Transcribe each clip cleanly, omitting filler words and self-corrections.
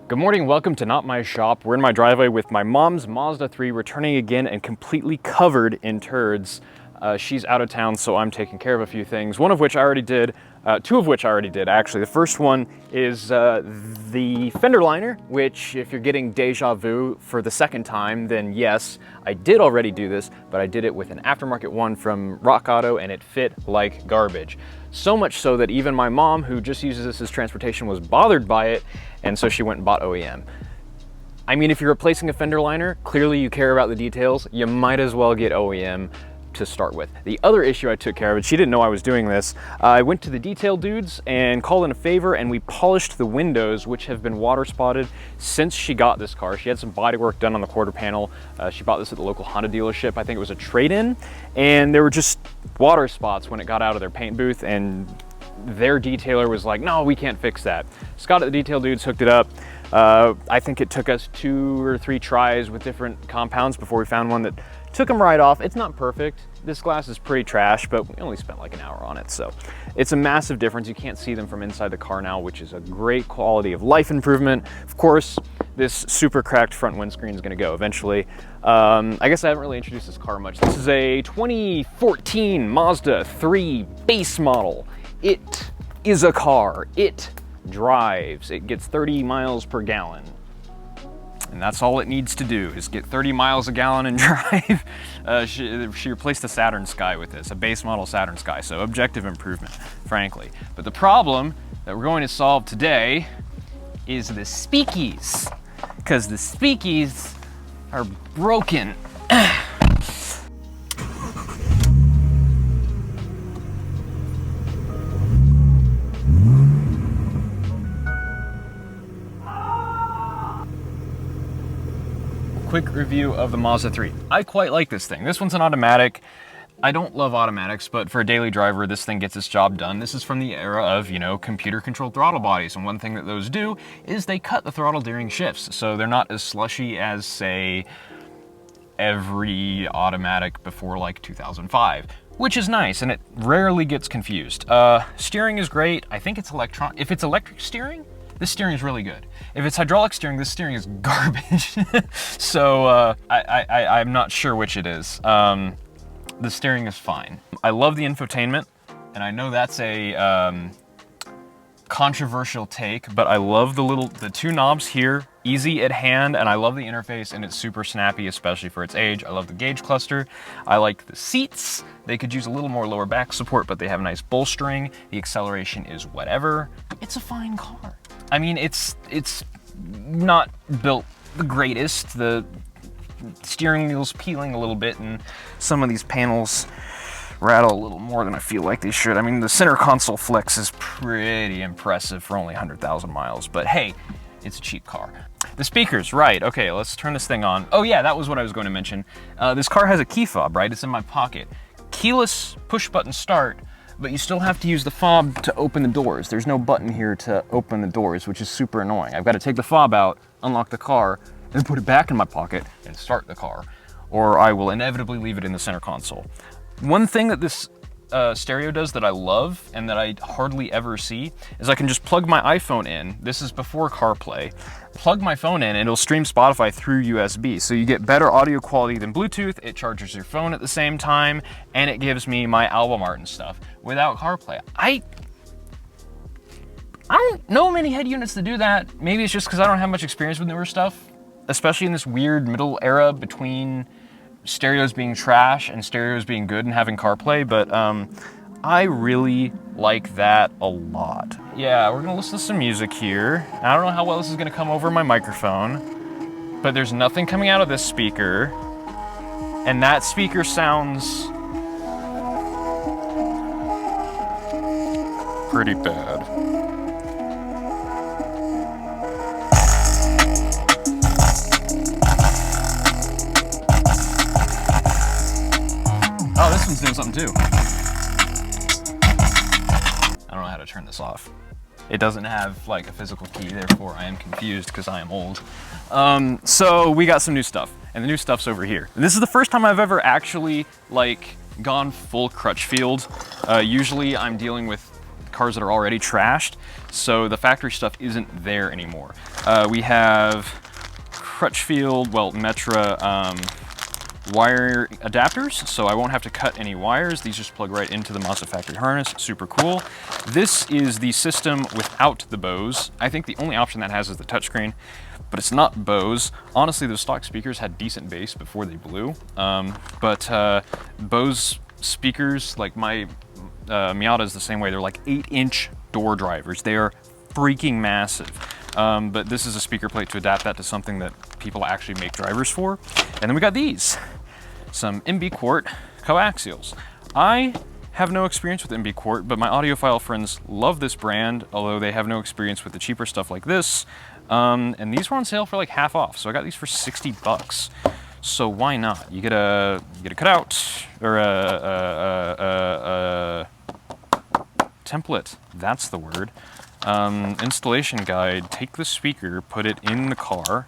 Good morning, welcome to Not My Shop. We're in my driveway with my mom's Mazda 3 returning again and completely covered in turds. She's out of town, so I'm taking care of a few things, one of which I already did, two of which I already did actually. The first one is the fender liner, which if you're getting deja vu for the second time, then yes, I did already do this, but I did it with an aftermarket one from Rock Auto and it fit like garbage. So much so that even my mom, who just uses this as transportation, was bothered by it, and so she went and bought OEM. I mean, if you're replacing a fender liner, clearly you care about the details, you might as well get OEM to start with. The other issue I took care of, and she didn't know I was doing this, I went to the detail dudes and called in a favor, and we polished the windows, which have been water spotted since she got this car. She had some body work done on the quarter panel. She bought this at the local Honda dealership. I think it was a trade-in, and there were just water spots when it got out of their paint booth, and their detailer was like, no, we can't fix that. Scott at the detail dudes hooked it up. I think it took us 2 or 3 tries with different compounds before we found one that took them right off. It's not perfect. This glass is pretty trash, but we only spent like an hour on it, so it's a massive difference. You can't see them from inside the car now, which is a great quality of life improvement. Of course, this super cracked front windscreen is going to go eventually. I guess I haven't really introduced this car much. This is a 2014 Mazda 3 base model. It is a car. It drives. It gets 30 miles per gallon. And that's all it needs to do, is get 30 miles a gallon and drive. She replaced the Saturn Sky with this, a base model Saturn Sky, so objective improvement, frankly. But the problem that we're going to solve today is the speakies, because the speakies are broken. Quick review of the Mazda 3. I quite like this thing. This one's an automatic. I don't love automatics, but for a daily driver, this thing gets its job done. This is from the era of, you know, computer-controlled throttle bodies, and one thing that those do is they cut the throttle during shifts, so they're not as slushy as, say, every automatic before, like, 2005, which is nice, and it rarely gets confused. Steering is great. I think it's if it's electric steering, this steering is really good. If it's hydraulic steering, this steering is garbage. So I'm not sure which it is. The steering is fine. I love the infotainment, and I know that's a controversial take, but I love the 2 knobs here, easy at hand, and I love the interface, and it's super snappy, especially for its age. I love the gauge cluster. I like the seats. They could use a little more lower back support, but they have nice bolstering. The acceleration is whatever. It's a fine car. I mean, it's not built the greatest. The steering wheel's peeling a little bit, and some of these panels rattle a little more than I feel like they should. I mean, the center console flex is pretty impressive for only 100,000 miles, but hey, it's a cheap car. The speakers, right, okay, let's turn this thing on. Oh yeah, that was what I was going to mention. This car has a key fob, right? It's in my pocket. Keyless push button start, but you still have to use the fob to open the doors. There's no button here to open the doors, which is super annoying. I've got to take the fob out, unlock the car, and put it back in my pocket and start the car, or I will inevitably leave it in the center console. One thing that this stereo does that I love and that I hardly ever see is I can just plug my iPhone in. This is before CarPlay. Plug my phone in and it'll stream Spotify through USB. So you get better audio quality than Bluetooth, it charges your phone at the same time, and it gives me my album art and stuff without CarPlay. I don't know many head units that do that. Maybe it's just because I don't have much experience with newer stuff, especially in this weird middle era between stereos being trash and stereos being good and having CarPlay, but I really like that a lot. Yeah, we're gonna listen to some music here. I don't know how well this is gonna come over my microphone, but there's nothing coming out of this speaker, and that speaker sounds pretty bad. Oh, this one's doing something too. I don't know how to turn this off. It doesn't have like a physical key, therefore I am confused because I am old. So we got some new stuff, and the new stuff's over here. And this is the first time I've ever actually like gone full crutch field. Usually I'm dealing with cars that are already trashed, so the factory stuff isn't there anymore. We have Crutchfield, well, Metra wire adapters, so I won't have to cut any wires. These just plug right into the Mazda factory harness. Super cool. This is the system without the Bose. I think the only option that has is the touchscreen, but it's not Bose. Honestly, those stock speakers had decent bass before they blew, but Bose speakers, like my Miata is the same way. They're like 8-inch door drivers. They are freaking massive. But this is a speaker plate to adapt that to something that people actually make drivers for. And then we got these, some MB Quart coaxials. I have no experience with MB Quart, but my audiophile friends love this brand, although they have no experience with the cheaper stuff like this. And these were on sale for like half off, so I got these for 60 bucks. So why not? You get a cutout, or a template, that's the word. Installation guide, take the speaker, put it in the car.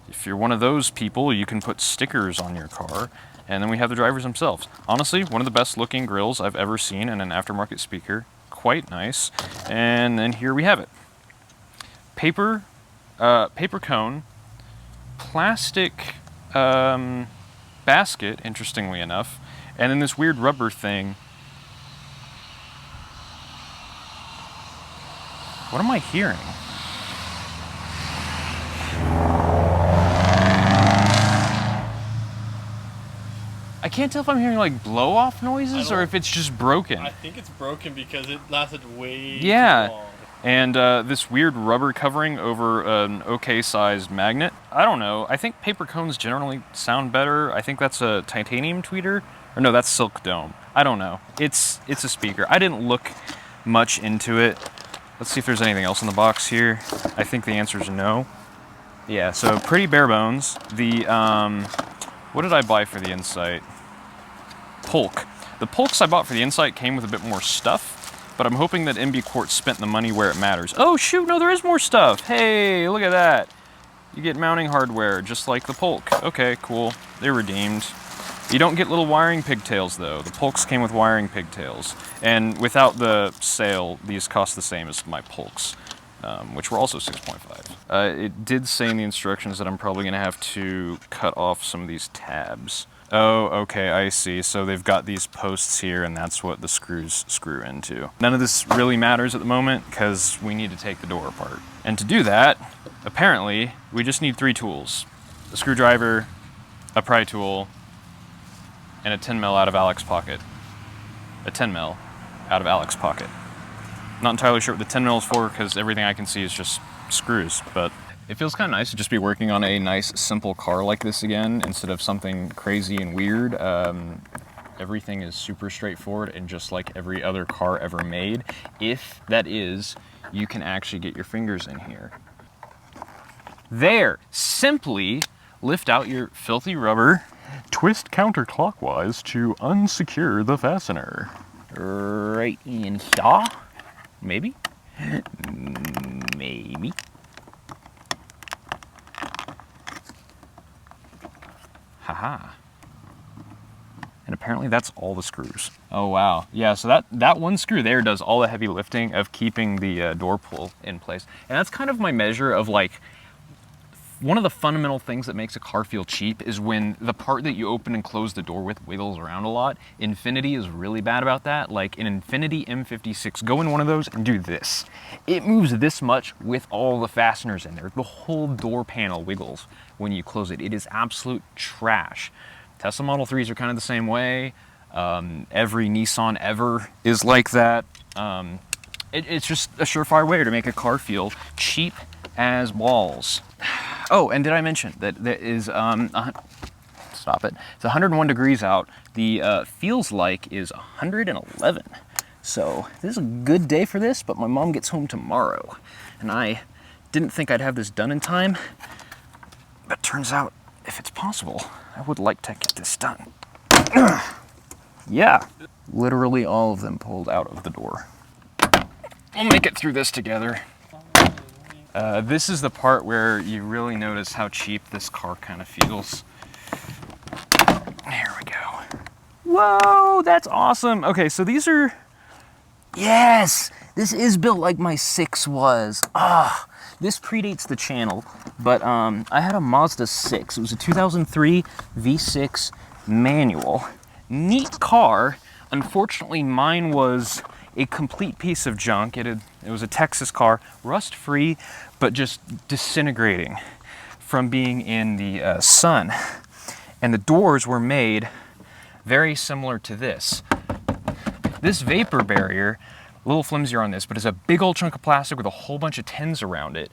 If you're one of those people, you can put stickers on your car. And then we have the drivers themselves. Honestly, one of the best looking grills I've ever seen in an aftermarket speaker. Quite nice. And then here we have it. Paper cone, plastic basket, interestingly enough, and then this weird rubber thing. What am I hearing? I can't tell if I'm hearing like blow-off noises or if it's just broken. I think it's broken because it lasted way too long. And this weird rubber covering over an okay-sized magnet. I don't know. I think paper cones generally sound better. I think that's a titanium tweeter. Or no, that's silk dome. I don't know. It's a speaker. I didn't look much into it. Let's see if there's anything else in the box here. I think the answer is no. Yeah, so pretty bare bones. The, what did I buy for the Insight? Polk. The Polks I bought for the Insight came with a bit more stuff, but I'm hoping that MB Quartz spent the money where it matters. Oh shoot, no, there is more stuff. Hey, look at that. You get mounting hardware, just like the Polk. Okay, cool. They're redeemed. You don't get little wiring pigtails though. The Polks came with wiring pigtails. And without the sale, these cost the same as my Polks, which were also 6.5. It did say in the instructions that I'm probably gonna have to cut off some of these tabs. Oh, okay, I see. So they've got these posts here and that's what the screws screw into. None of this really matters at the moment because we need to take the door apart. And to do that, apparently, we just need 3 tools. A screwdriver, a pry tool, and a 10 mil out of Alex's pocket. A 10 mil out of Alex's pocket. Not entirely sure what the 10 mil is for because everything I can see is just screws, but it feels kind of nice to just be working on a nice, simple car like this again, instead of something crazy and weird. Everything is super straightforward and just like every other car ever made. If that is, you can actually get your fingers in here. There, simply lift out your filthy rubber, twist counterclockwise to unsecure the fastener. Right in here, maybe? Maybe. Haha. And apparently that's all the screws. Oh wow. Yeah, so that one screw there does all the heavy lifting of keeping the door pull in place. And that's kind of my measure of like, one of the fundamental things that makes a car feel cheap is when the part that you open and close the door with wiggles around a lot. Infiniti is really bad about that. Like an Infiniti M56, go in one of those and do this. It moves this much with all the fasteners in there. The whole door panel wiggles when you close it. It is absolute trash. Tesla Model 3s are kind of the same way. Every Nissan ever is like that. It's just a surefire way to make a car feel cheap as balls. Oh, and did I mention that there is, stop it, it's 101 degrees out. The feels like is 111. So this is a good day for this, but my mom gets home tomorrow. And I didn't think I'd have this done in time, but turns out if it's possible, I would like to get this done. Yeah, literally all of them pulled out of the door. We'll make it through this together. This is the part where you really notice how cheap this car kind of feels. There we go. Whoa, that's awesome. Okay, so these are... Yes, this is built like my 6 was. Ah, this predates the channel, but I had a Mazda 6. It was a 2003 V6 manual. Neat car. Unfortunately, mine was a complete piece of junk. It was a Texas car, rust-free, but just disintegrating from being in the sun. And the doors were made very similar to this. This vapor barrier, a little flimsier on this, but it's a big old chunk of plastic with a whole bunch of tins around it.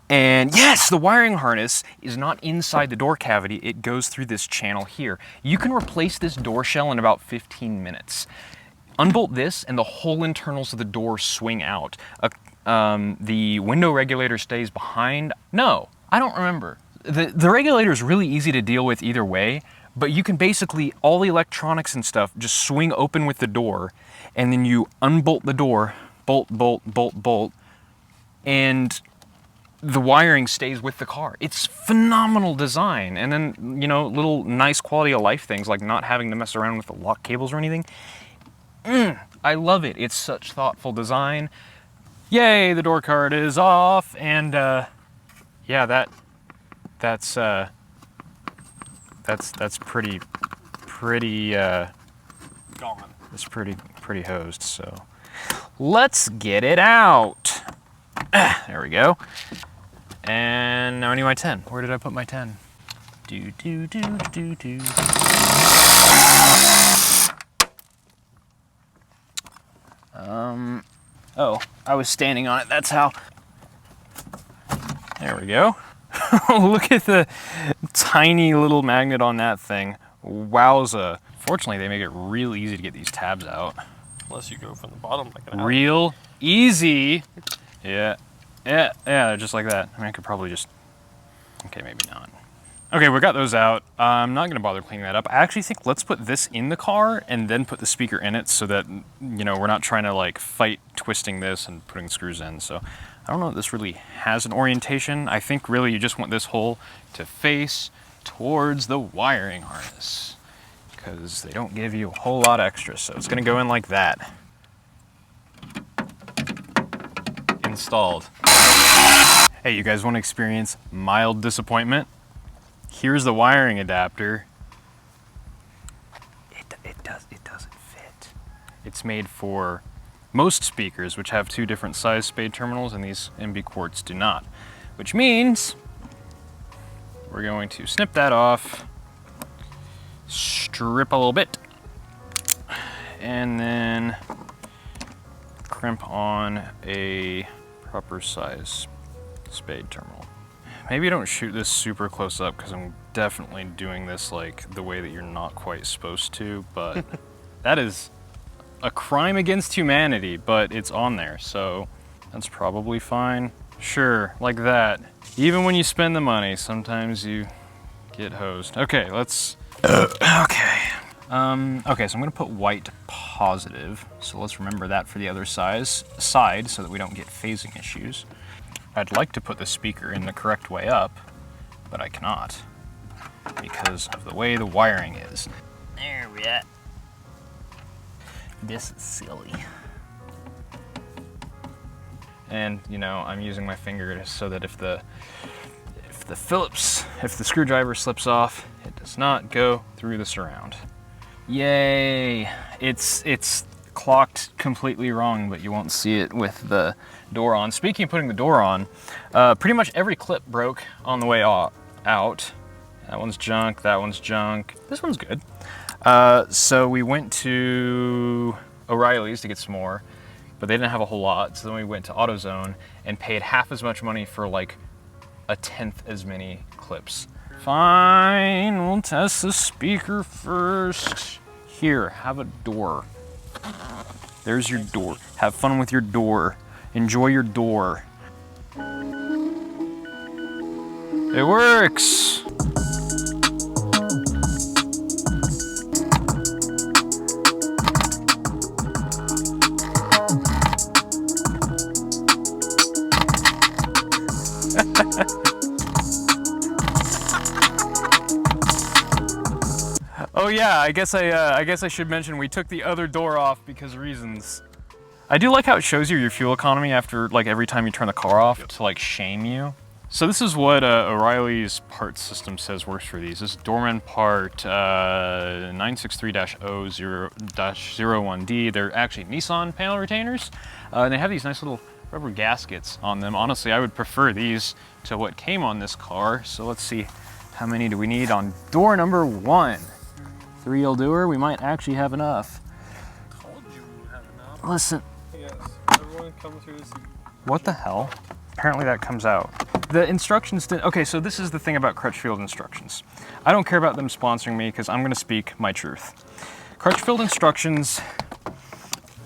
And yes, the wiring harness is not inside the door cavity, it goes through this channel here. You can replace this door shell in about 15 minutes. Unbolt this and the whole internals of the door swing out. The window regulator stays behind. No, I don't remember. The regulator is really easy to deal with either way, but you can basically, all the electronics and stuff just swing open with the door, and then you unbolt the door, bolt, bolt, bolt, bolt, and the wiring stays with the car. It's phenomenal design. And then, you know, little nice quality of life things like not having to mess around with the lock cables or anything. I love it. It's such thoughtful design. Yay, the door card is off, and yeah, that's pretty Gone. it's pretty hosed. So let's get it out. There we go. And now I need my 10. Where did I put my 10? Do do do do do. Oh, I was standing on it. That's how. There we go. Look at the tiny little magnet on that thing. Wowza. Fortunately, they make it real easy to get these tabs out. Unless you go from the bottom like an Real easy. Yeah, they're just like that. I mean, I could probably just, okay, maybe not. Okay, we got those out. I'm not gonna bother cleaning that up. I actually think let's put this in the car and then put the speaker in it so that, you know, we're not trying to like fight twisting this and putting screws in. So I don't know if this really has an orientation. I think really you just want this hole to face towards the wiring harness because they don't give you a whole lot extra. So it's gonna go in like that. Installed. Hey, you guys want to experience mild disappointment? Here's the wiring adapter. It doesn't fit. It's made for most speakers, which have 2 different size spade terminals, and these MB Quartz do not. Which means we're going to snip that off, strip a little bit, and then crimp on a proper size spade terminal. Maybe don't shoot this super close up because I'm definitely doing this like the way that you're not quite supposed to, but that is a crime against humanity, but it's on there, so that's probably fine. Sure, like that. Even when you spend the money, sometimes you get hosed. Okay, let's, okay, so I'm gonna put white positive, so let's remember that for the other side so that we don't get phasing issues. I'd like to put the speaker in the correct way up, but I cannot because of the way the wiring is. There we are. This is silly. And you know, I'm using my finger so that if the screwdriver slips off, it does not go through the surround. Yay! It's clocked completely wrong, but you won't see it with the door on. Speaking of putting the door on, pretty much every clip broke on the way out. That one's junk, that one's junk. This one's good. So we went to O'Reilly's to get some more, but they didn't have a whole lot. So then we went to AutoZone and paid half as much money for like 1/10 as many clips. Fine, we'll test the speaker first. Here, have a door. There's your door. Have fun with your door. Enjoy your door. It works! Oh yeah, I guess I should mention we took the other door off because of reasons. I do like how it shows you your fuel economy after like every time you turn the car off to like shame you. So this is what O'Reilly's part system says works for these. This is Dorman part 963-00-01D. They're actually Nissan panel retainers. And they have these nice little rubber gaskets on them. Honestly, I would prefer these to what came on this car. So let's see, how many do we need on door number 1? 3 will do her. We might actually have enough. Told you we had enough. Listen. Yes, everyone come through this. What the hell? Apparently that comes out. The instructions did, okay, so this is the thing about Crutchfield instructions. I don't care about them sponsoring me because I'm gonna speak my truth. Crutchfield instructions,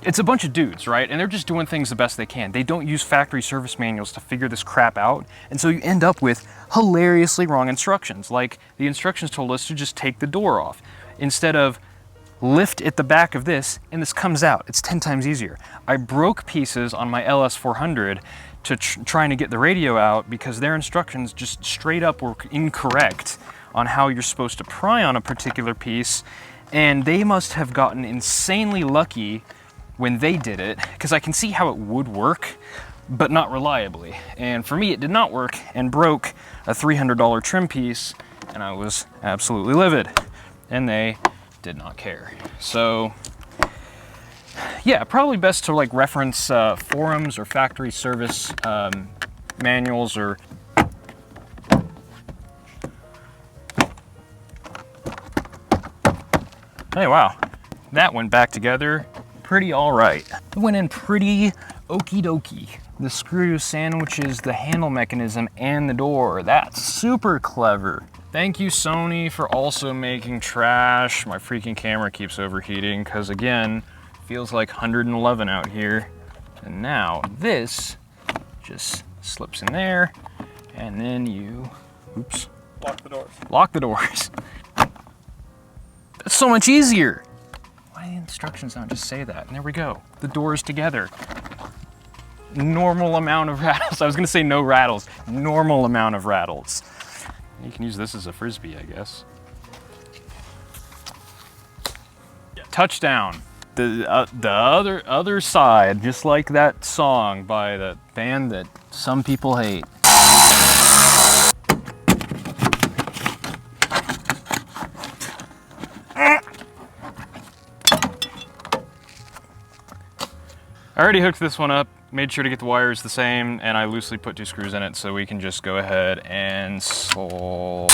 it's a bunch of dudes, right? And they're just doing things the best they can. They don't use factory service manuals to figure this crap out. And so you end up with hilariously wrong instructions. Like the instructions told us to just take the door off instead of lift at the back of this, and this comes out. It's 10 times easier. I broke pieces on my LS400 to trying to get the radio out because their instructions just straight up were incorrect on how you're supposed to pry on a particular piece, and they must have gotten insanely lucky when they did it, because I can see how it would work, but not reliably. And for me, it did not work and broke a $300 trim piece, and I was absolutely livid. And they did not care. So yeah, probably best to like reference forums or factory service manuals or hey, wow, that went back together pretty all right. It went in pretty okie dokie. The screw sandwiches the handle mechanism and the door. That's super clever. Thank you, Sony, for also making trash. My freaking camera keeps overheating because, again, feels like 111 out here. And now this just slips in there, and then you, oops. Lock the doors. Lock the doors. That's so much easier. Why do the instructions not just say that? And there we go. The doors together. Normal amount of rattles. I was gonna say no rattles. Normal amount of rattles. You can use this as a frisbee, I guess. Yeah. Touchdown. The other side, just like that song by the band that some people hate. I already hooked this one up, made sure to get the wires the same, and I loosely put 2 screws in it so we can just go ahead and I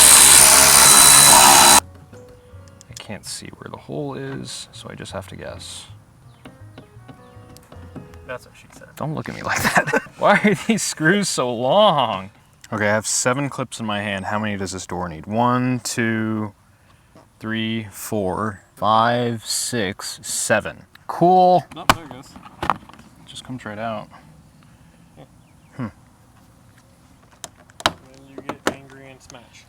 can't see where the hole is, so I just have to guess. That's what she said. Don't look at me like that. Why are these screws so long? Okay, I have 7 clips in my hand. How many does this door need? 1, 2, 3, 4, 5, 6, 7. Cool. Oh, there it goes. Just comes right out. And then you get angry and smash.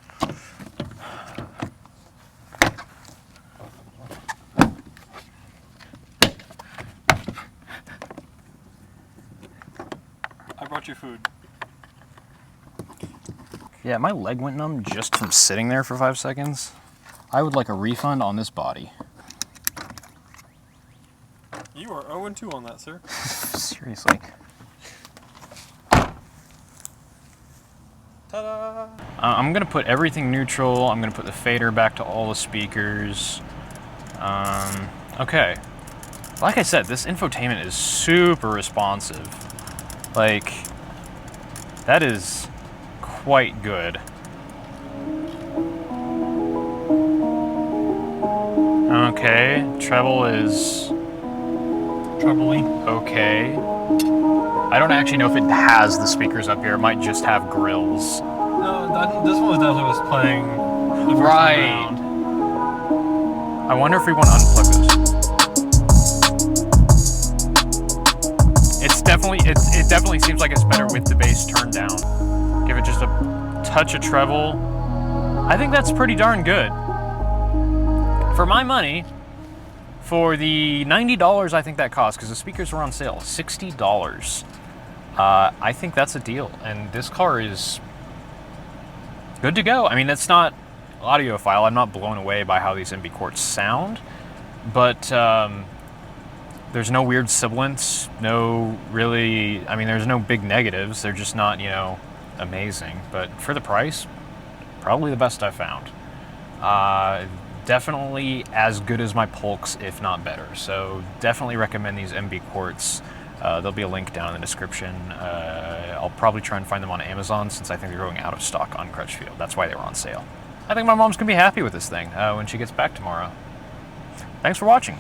I brought your food. Yeah, my leg went numb just from sitting there for 5 seconds. I would like a refund on this body. You are 0-2 on that, sir. Seriously. Ta-da! I'm gonna put everything neutral. I'm gonna put the fader back to all the speakers. Okay. Like I said, this infotainment is super responsive. Like, that is quite good. Okay, treble is trebly. Okay. I don't actually know if it has the speakers up here. It might just have grills. No, this one definitely was playing the first Right. round. I wonder if we want to unplug those. It definitely seems like it's better with the bass turned down. Give it just a touch of treble. I think that's pretty darn good. For my money, for the $90 I think that cost, because the speakers were on sale, $60. I think that's a deal, and this car is good to go. I mean, it's not audiophile, I'm not blown away by how these MB quartz sound, but there's no weird sibilance, no really, I mean, there's no big negatives. They're just not, you know, amazing. But for the price, probably the best I've found. Definitely as good as my Polks, if not better. So definitely recommend these MB quartz. There'll be a link down in the description. I'll probably try and find them on Amazon since I think they're going out of stock on Crutchfield. That's why they were on sale. I think my mom's gonna be happy with this thing when she gets back tomorrow. Thanks for watching.